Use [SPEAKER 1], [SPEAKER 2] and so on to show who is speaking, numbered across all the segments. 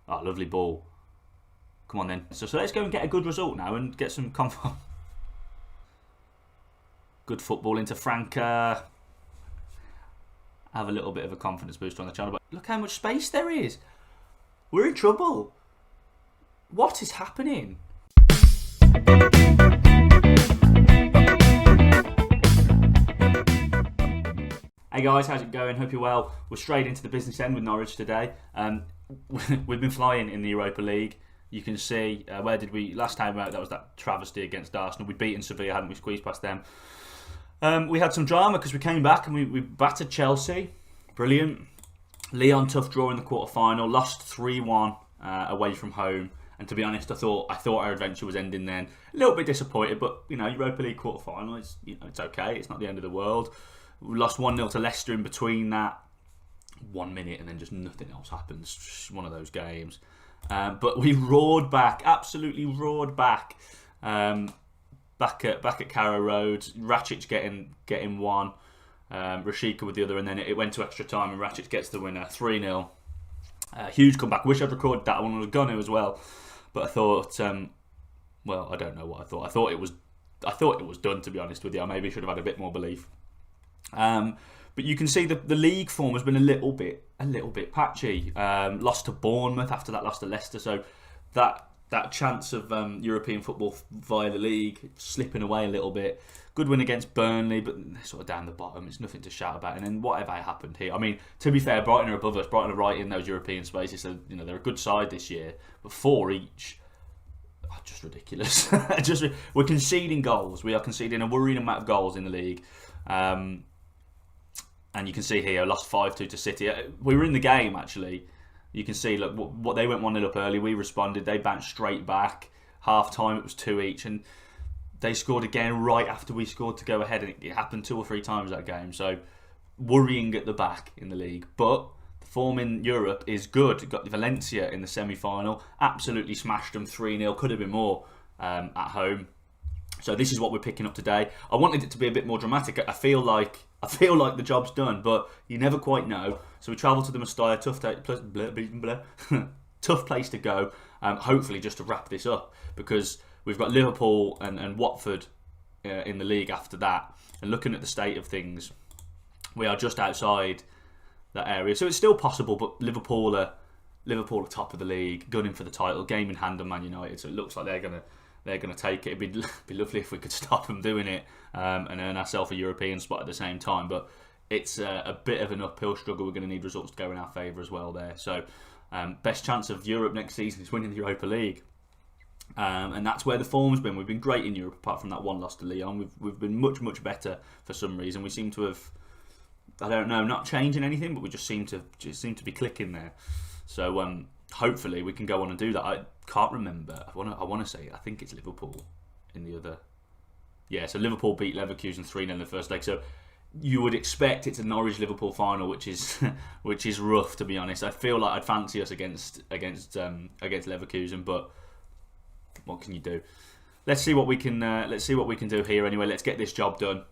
[SPEAKER 1] Oh, lovely ball. Come on then. So let's go and get a good result now and get some comfort. Good football into Franca. Have a little bit of a confidence boost on the channel. But look how much space there is. We're in trouble. What is happening? Hey guys, how's it going? Hope you're well. We're straight into the business end with Norwich today. We've been flying in the Europa League. You can see, where did we, last time out, that was that travesty against Arsenal. We'd beaten Sevilla, hadn't we? Squeezed past them. We had some drama because we came back and we battered Chelsea. Brilliant. Lyon, tough draw in the quarter-final. Lost 3-1 away from home. And to be honest, I thought our adventure was ending then. A little bit disappointed, but, Europa League quarter-final, it's okay. It's not the end of the world. We lost 1-0 to Leicester in between that. 1 minute and then just nothing else happens. Just one of those games. But we roared back, absolutely roared back. Back at Carrow Road. Ratchich getting one. Rashika with the other, and then it went to extra time and Ratchich gets the winner. 3-0. Huge comeback. Wish I'd recorded that one. I was gonna as well. But I thought, well, I don't know what I thought. I thought it was done, to be honest with you. I maybe should have had a bit more belief. But you can see the league form has been a little bit patchy. Lost to Bournemouth, after that lost to Leicester, so that chance of European football via the league slipping away a little bit. Good win against Burnley, but they're sort of down the bottom. It's nothing to shout about. And then whatever happened here. I mean, to be fair, Brighton are above us. Brighton are right in those European spaces, so they're a good side this year. But 4 each. Just ridiculous. We're conceding goals. We are conceding a worrying amount of goals in the league. And you can see here, lost 5-2 to City. We were in the game, actually. You can see, look, what they went 1-0 up early. We responded. They bounced straight back. Half time, it was 2 each. And they scored again right after we scored to go ahead. And it happened 2 or 3 times that game. So, worrying at the back in the league. But the form in Europe is good. Got Valencia in the semi-final. Absolutely smashed them 3-0. Could have been more at home. So this is what we're picking up today. I wanted it to be a bit more dramatic. I feel like the job's done, but you never quite know. So we travel to the Mestalla, tough place to go. Hopefully, just to wrap this up, because we've got Liverpool and Watford in the league after that. And looking at the state of things, we are just outside that area. So it's still possible, but Liverpool are top of the league, gunning for the title, game in hand on Man United. So it looks like they're going to take it. It'd be lovely if we could stop them doing it and earn ourselves a European spot at the same time. But it's a bit of an uphill struggle. We're going to need results to go in our favour as well there. So best chance of Europe next season is winning the Europa League. And that's where the form's been. We've been great in Europe, apart from that one loss to Lyon. We've been much better for some reason. We seem to have, I don't know, not changing anything, but we just seem to be clicking there. So hopefully we can go on and do that. I can't remember. I want to say, I think it's Liverpool in the other. Yeah, so Liverpool beat Leverkusen 3-0 in the first leg. So you would expect it's a Norwich-Liverpool final, which is rough, to be honest. I feel like I'd fancy us against Leverkusen, but what can you do? Let's see what we can do here anyway. Let's get this job done,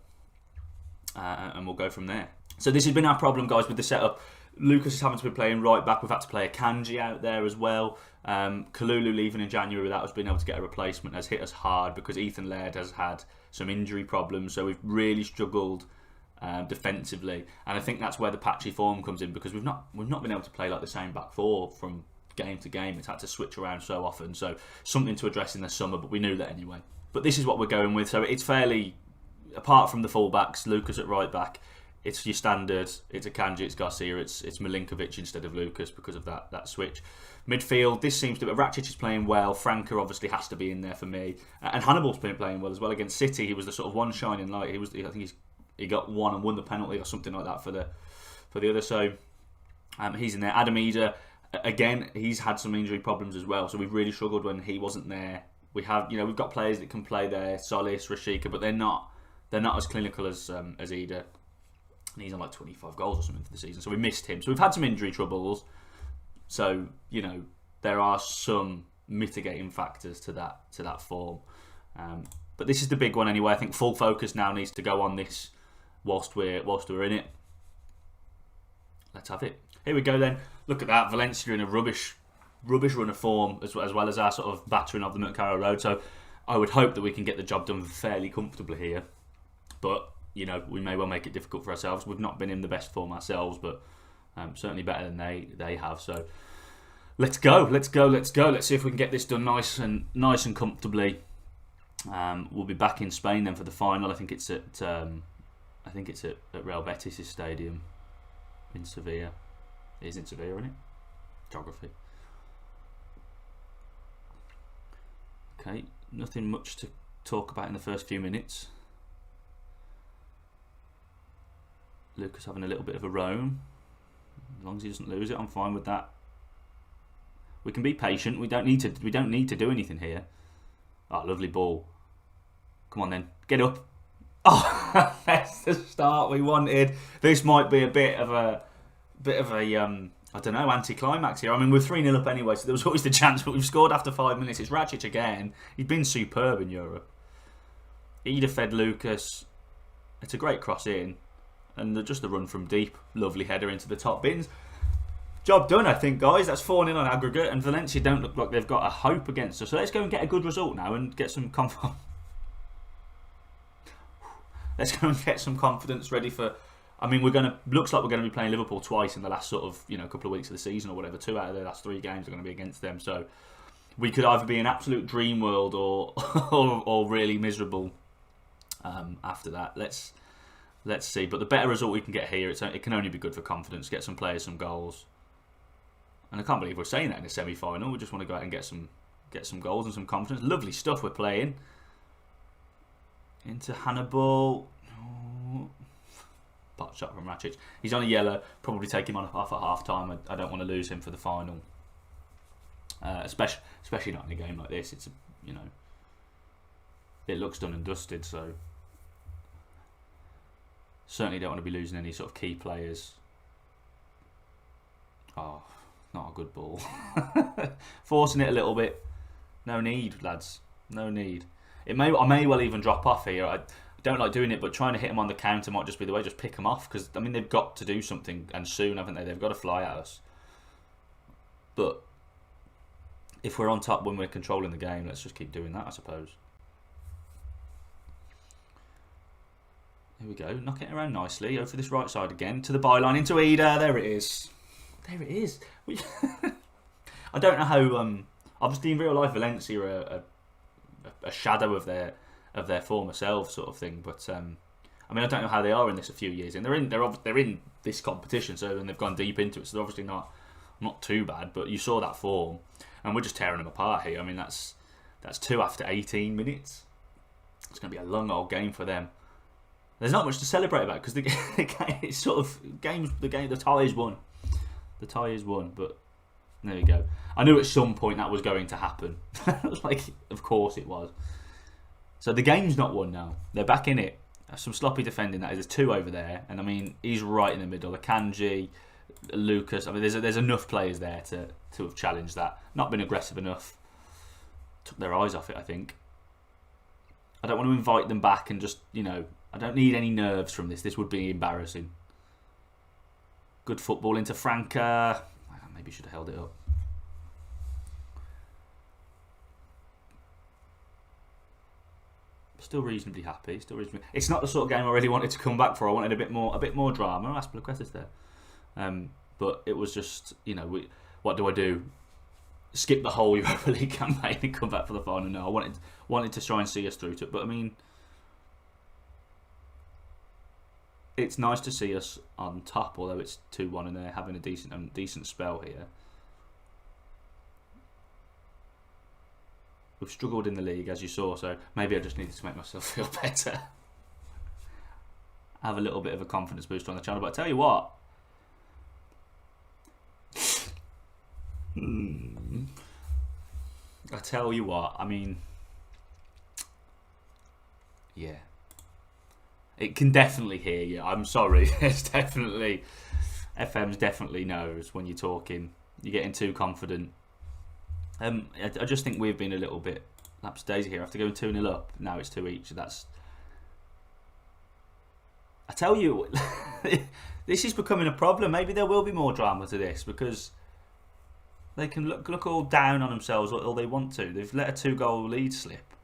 [SPEAKER 1] and we'll go from there. So this has been our problem, guys, with the setup. Lucas is having to be playing right back. We've had to play a Kanji out there as well. Kalulu leaving in January without us being able to get a replacement has hit us hard, because Ethan Laird has had some injury problems. So we've really struggled defensively, and I think that's where the patchy form comes in, because we've not been able to play like the same back four from game to game. It's had to switch around so often. So something to address in the summer, but we knew that anyway. But this is what we're going with. So it's fairly, apart from the full-backs, Lucas at right back, it's your standard. It's Akanji, it's Garcia, it's Milinkovic instead of Lucas because of that switch. Midfield, this seems to be, Ratchich is playing well. Franca obviously has to be in there for me, and Hannibal's been playing well as well against City. He was the sort of one shining light. I think he got one and won the penalty or something like that for the other. So he's in there. Adam Eder, again, he's had some injury problems as well. So we've really struggled when he wasn't there. We've got players that can play there, Solis, Rashika, but they're not as clinical as Eder. And he's on like 25 goals or something for the season. So we missed him. So we've had some injury troubles. So, there are some mitigating factors to that form. But this is the big one anyway. I think full focus now needs to go on this whilst we're in it. Let's have it. Here we go then. Look at that. Valencia in a rubbish rubbish run of form as well as our sort of battering of them at Carrow Road. So I would hope that we can get the job done fairly comfortably here. But, you know, we may well make it difficult for ourselves. We've not been in the best form ourselves, but certainly better than they have. So let's go. Let's see if we can get this done nice and comfortably. We'll be back in Spain then for the final. I think it's at Real Betis' stadium in Sevilla. It is in Sevilla, isn't it? Geography. Okay, nothing much to talk about in the first few minutes. Lucas having a little bit of a roam. As long as he doesn't lose it, I'm fine with that. We can be patient. We don't need to do anything here. Oh, lovely ball. Come on then, get up. Oh, that's the start we wanted. This might be a bit of a I don't know, anticlimax here. I mean, we're 3-0 up anyway, so there was always the chance, but we've scored after 5 minutes. It's Rakic again. He's been superb in Europe. He'd have fed Lucas. It's a great cross in. And just the run from deep. Lovely header into the top bins. Job done, I think, guys. That's 4-0 on aggregate, and Valencia don't look like they've got a hope against us. So let's go and get a good result now and get some confidence. Let's go and get some confidence ready for... I mean, looks like we're going to be playing Liverpool twice in the last sort of, couple of weeks of the season or whatever. 2 out of the last 3 games are going to be against them. So we could either be an absolute dream world or or really miserable after that. Let's see. But the better result we can get here, it can only be good for confidence. Get some players some goals. And I can't believe we're saying that in a semi-final. We just want to go out and get some goals and some confidence. Lovely stuff we're playing. Into Hannibal. Pot shot from Rakic. He's on a yellow. Probably take him off at half time. I don't want to lose him for the final. Especially not in a game like this. It's it looks done and dusted. So certainly don't want to be losing any sort of key players. Oh, not a good ball. Forcing it a little bit. No need, lads. No need. I may well even drop off here. I don't like doing it, but trying to hit them on the counter might just be the way. Just pick them off, because I mean they've got to do something, and soon, haven't they? They've got to fly at us. But if we're on top when we're controlling the game, let's just keep doing that, I suppose. Here we go, knocking it around nicely. Over this right side again to the byline into Ida. There it is. There it is. I don't know how. Obviously, in real life, Valencia are a shadow of their former selves, sort of thing. But I mean, I don't know how they are in this a few years in. They're in this competition, so and they've gone deep into it. So they're obviously not too bad. But you saw that form, and we're just tearing them apart here. I mean, that's 2 after 18 minutes. It's going to be a long old game for them. There's not much to celebrate about because it's sort of the tie is won. The tie is won, but there you go. I knew at some point that was going to happen. Like, of course it was. So the game's not won now. They're back in it. Some sloppy defending, that is. There's 2 over there, and I mean he's right in the middle. Akanji, Lucas. I mean there's enough players there to have challenged that. Not been aggressive enough. Took their eyes off it, I think. I don't want to invite them back and just I don't need any nerves from this. This would be embarrassing. Good football into Franca. Maybe should have held it up. Still reasonably happy. It's not the sort of game I really wanted to come back for. I wanted a bit more drama. Aspilicueta's there. But it was just, what do I do? Skip the whole Europa League campaign and come back for the final? No, I wanted to try and see us through to it. But I mean, it's nice to see us on top, although it's 2-1 and they're having a decent spell here. We've struggled in the league, as you saw, so maybe I just needed to make myself feel better. Have a little bit of a confidence boost on the channel. But I tell you what, I mean, yeah. It can definitely hear you. I'm sorry. It's definitely... FM's definitely knows when you're talking. You're getting too confident. I just think we've been a little bit lapsdaisy here. After going 2-0 up, now it's 2 each. That's... I tell you, this is becoming a problem. Maybe there will be more drama to this because They can look all down on themselves all they want to. They've let a 2-goal lead slip.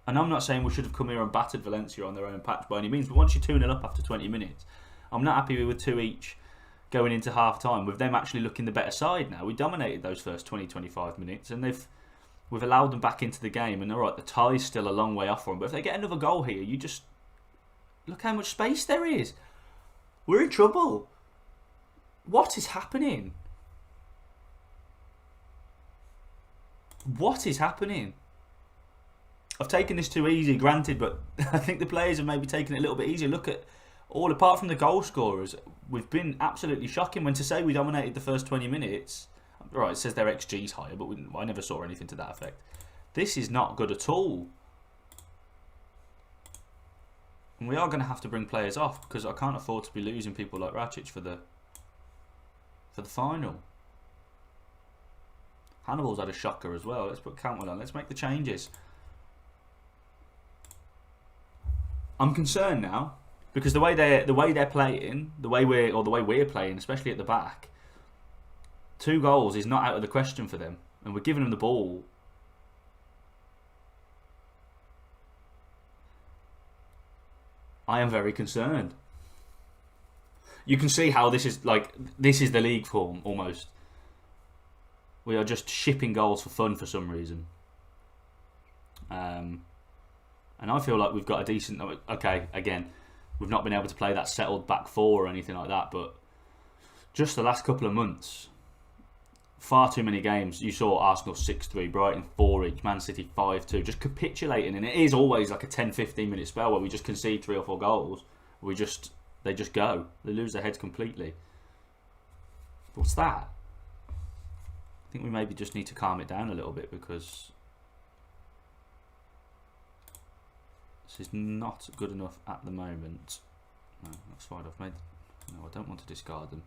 [SPEAKER 1] And I'm not saying we should have come here and battered Valencia on their own patch by any means, but once you're 2-0 up after 20 minutes, I'm not happy with 2 each going into half-time, with them actually looking the better side now. We dominated those first 20-25 minutes, and we've allowed them back into the game. And alright, the tie's still a long way off for them, but if they get another goal here, you just... Look how much space there is. We're in trouble. What is happening? What is happening? I've taken this too easy, granted, but I think the players have maybe taken it a little bit easier. Look at all, apart from the goal scorers, we've been absolutely shocking. When to say we dominated the first 20 minutes, right, it says their XG's higher, but I never saw anything to that effect. This is not good at all. And we are going to have to bring players off, because I can't afford to be losing people like Racic for the final. Hannibal's had a shocker as well. Let's put Cantwell on. Let's make the changes. I'm concerned now, because the way they're playing, the way we're playing, especially at the back, 2 goals is not out of the question for them, and we're giving them the ball. I am very concerned. You can see how this is the league form almost. We are just shipping goals for fun for some reason. And I feel like we've got a decent... Okay, again, we've not been able to play that settled back 4 or anything like that, but just the last couple of months, far too many games. You saw Arsenal 6-3, Brighton 4 each, Man City 5-2, just capitulating. And it is always like a 10-15 minute spell where we just concede 3 or 4 goals. They just go. They lose their heads completely. What's that? I think we maybe just need to calm it down a little bit, because this is not good enough at the moment. No, that's fine. No, I don't want to discard them.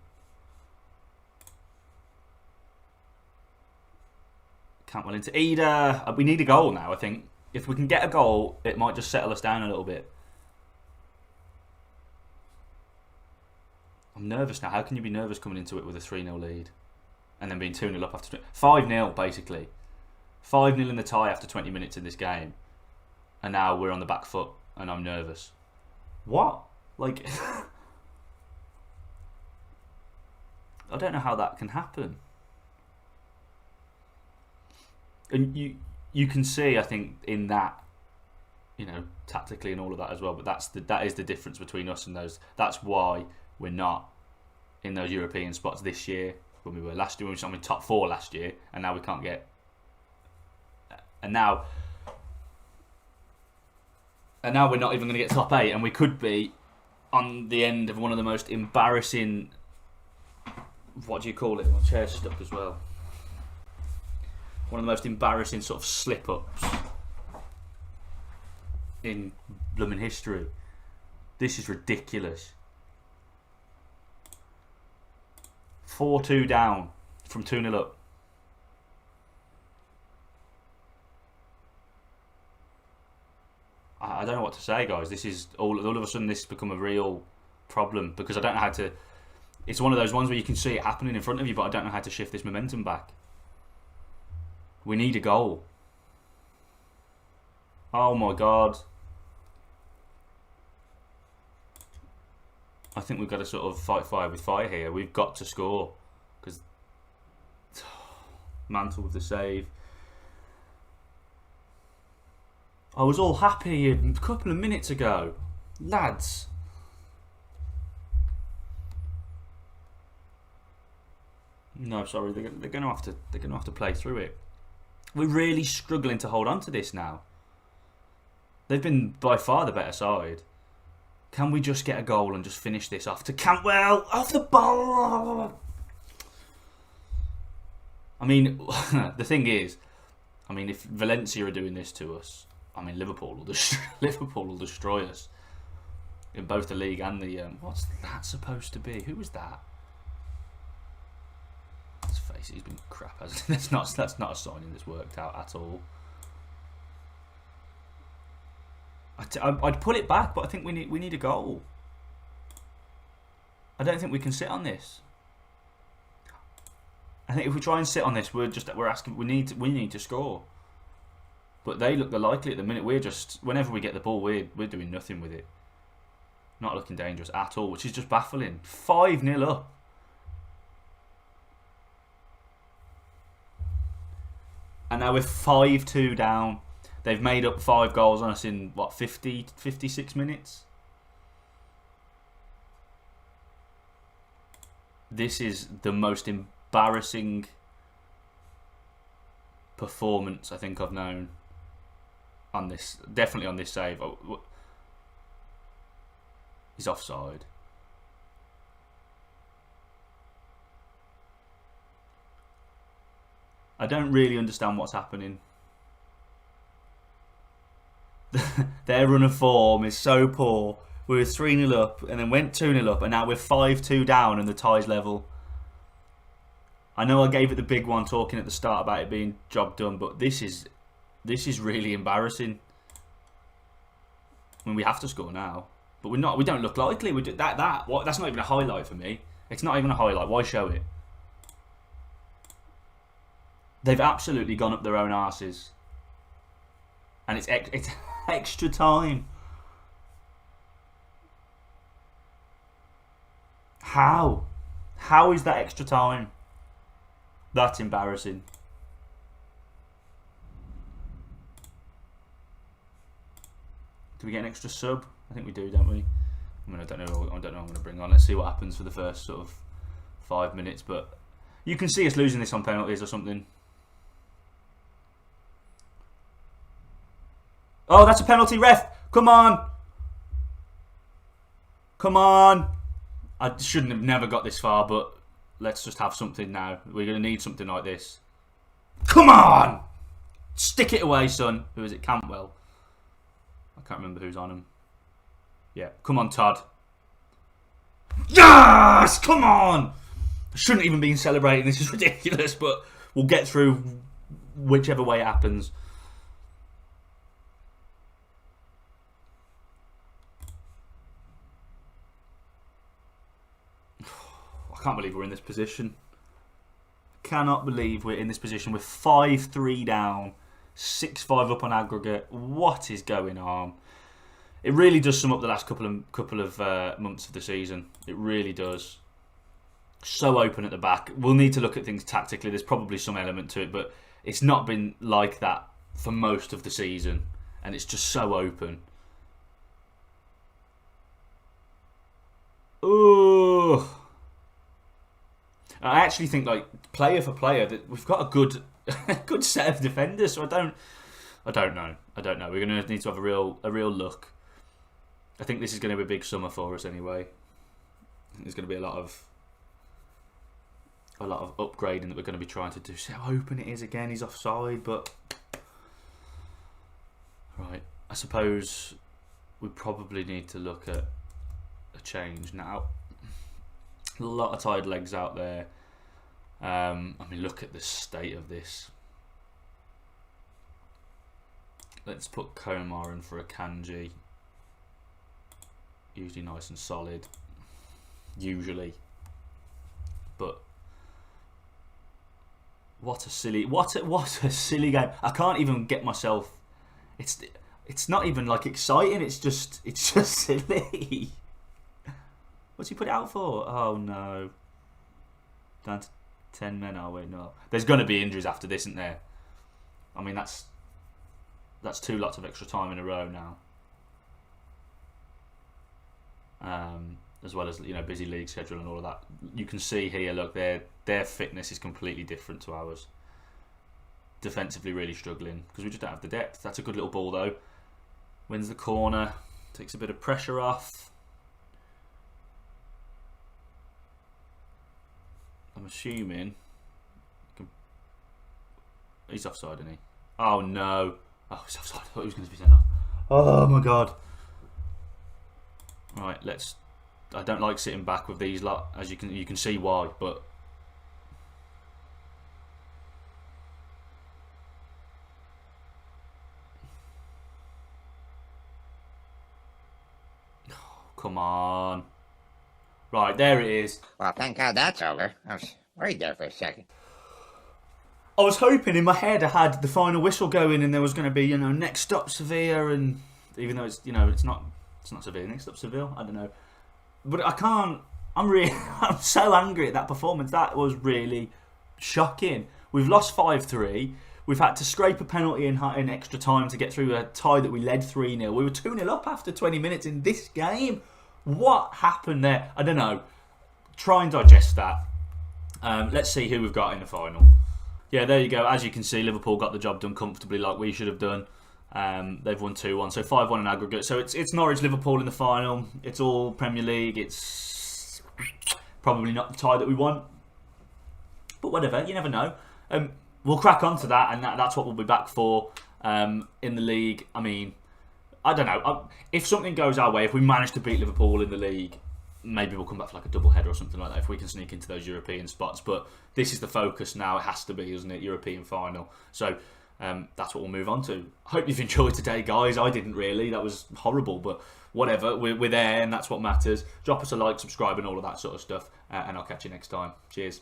[SPEAKER 1] Cantwell into Eder. We need a goal now, I think. If we can get a goal, it might just settle us down a little bit. I'm nervous now. How can you be nervous coming into it with a 3-0 lead? And then being 2-0 up after 5-0, basically. 5-0 in the tie after 20 minutes in this game. And now we're on the back foot, and I'm nervous. What? Like... I don't know how that can happen. And you can see, I think, in that, you know, tactically and all of that as well. But that is the difference between us and those. That's why we're not in those European spots this year. When we were last year, we were in top 4 last year, and now we can't get. And now we're not even going to get top 8, and we could be on the end of one of the most embarrassing. What do you call it? My chair's stuck as well. One of the most embarrassing sort of slip-ups in blooming history. This is ridiculous. 4-2 down from 2-0 up. I don't know what to say, guys. This is all of a sudden this has become a real problem, because I don't know how to. It's one of those ones where you can see it happening in front of you, but I don't know how to shift this momentum back. We need a goal. Oh my God. I think we've got to sort of fight fire with fire here. We've got to score, because Mantle with the save. I was all happy a couple of minutes ago, lads. No, sorry, they're going to have to play through it. We're really struggling to hold on to this now. They've been by far the better side. Can we just get a goal and just finish this off to Cantwell? Off the ball! I mean, the thing is, I mean, if Valencia are doing this to us, I mean, Liverpool will destroy us in both the league and the. What's that supposed to be? Who was that? Let's face it, he's been crap, hasn't he? That's not a signing that's worked out at all. I'd pull it back, but I think we need a goal. I don't think we can sit on this. I think if we try and sit on this, we're asking. We need to score. But they look the likely at the minute. We're just, whenever we get the ball, we're doing nothing with it. Not looking dangerous at all, which is just baffling. 5-0 up. And now we're 5-2 down. They've made up 5 goals on us in, what, 56 minutes? This is the most embarrassing performance I think I've known on this. Definitely on this save. He's offside. I don't really understand what's happening. Their run of form is so poor. We were 3-0 up and then went 2-0 up and now we're 5-2 down and the tie's level. I know I gave it the big one talking at the start about it being job done, but this is really embarrassing. I mean, we have to score now, but we're not. We don't look likely. We do that. What? That's not even a highlight for me. It's not even a highlight. Why show it? They've absolutely gone up their own arses, and it's extra time. How? How is that extra time? That's embarrassing. Do we get an extra sub? I think we do, don't we? I mean, I don't know who I'm going to bring on. Let's see what happens for the first sort of 5 minutes. But you can see us losing this on penalties or something. Oh, that's a penalty, ref! Come on! Come on! I shouldn't have never got this far, but let's just have something now. We're going to need something like this. Come on! Stick it away, son. Who is it? Campbell. I can't remember who's on him. Yeah, come on, Todd. Yes! Come on! I shouldn't even be celebrating. This is ridiculous, but we'll get through whichever way it happens. I can't believe we're in this position. Cannot believe we're in this position. We're 5-3 down, 6-5 up on aggregate. What is going on? It really does sum up the last couple of months of the season. It really does. So open at the back. We'll need to look at things tactically. There's probably some element to it, but it's not been like that for most of the season, and it's just so open. Ooh. I actually think, like, player for player, that we've got a good set of defenders. So I don't know. We're going to need to have a real look. I think this is going to be a big summer for us anyway. I think there's going to be a lot of upgrading that we're going to be trying to do. See how open it is again. He's offside, but right. I suppose we probably need to look at a change now. A lot of tired legs out there. I mean, look at the state of this. Let's put Komar in for a Kanji. Usually nice and solid. Usually. But what a silly game. I can't even get myself. It's not even like exciting. It's just silly. What's he put it out for? Oh no. Down to 10 men, are we? No. There's going to be injuries after this, isn't there? I mean, that's 2 lots of extra time in a row now. As well as, you know, busy league schedule and all of that. You can see here, look, their fitness is completely different to ours. Defensively really struggling because we just don't have the depth. That's a good little ball though. Wins the corner. Takes a bit of pressure off. I'm assuming he's offside, isn't he? Oh no! Oh, he's offside. I thought he was going to be sent off. Oh my god! Right, let's. I don't like sitting back with these lot, as you can see why, but oh, come on. Right, there it is.
[SPEAKER 2] Well, thank God that's over. I was worried there for a second.
[SPEAKER 1] I was hoping in my head I had the final whistle going and there was going to be, next stop Sevilla, and even though it's not Sevilla, next stop Seville, I don't know. But I can't, I'm so angry at that performance. That was really shocking. We've lost 5-3. We've had to scrape a penalty in extra time to get through a tie that we led 3-0. We were 2-0 up after 20 minutes in this game. What happened there? I don't know. Try and digest that. Let's see who we've got in the final. Yeah, there you go. As you can see, Liverpool got the job done comfortably like we should have done. They've won 2-1, so 5-1 in aggregate. So it's Norwich Liverpool in the final. It's all Premier League. It's probably not the tie that we want, but whatever. You never know. We'll crack on to that, and that's what we'll be back for in the league. I mean, I don't know. If something goes our way, if we manage to beat Liverpool in the league, maybe we'll come back for like a double header or something like that if we can sneak into those European spots. But this is the focus now. It has to be, isn't it? European final. So that's what we'll move on to. I hope you've enjoyed today, guys. I didn't really. That was horrible, but whatever. We're there, and that's what matters. Drop us a like, subscribe, and all of that sort of stuff. And I'll catch you next time. Cheers.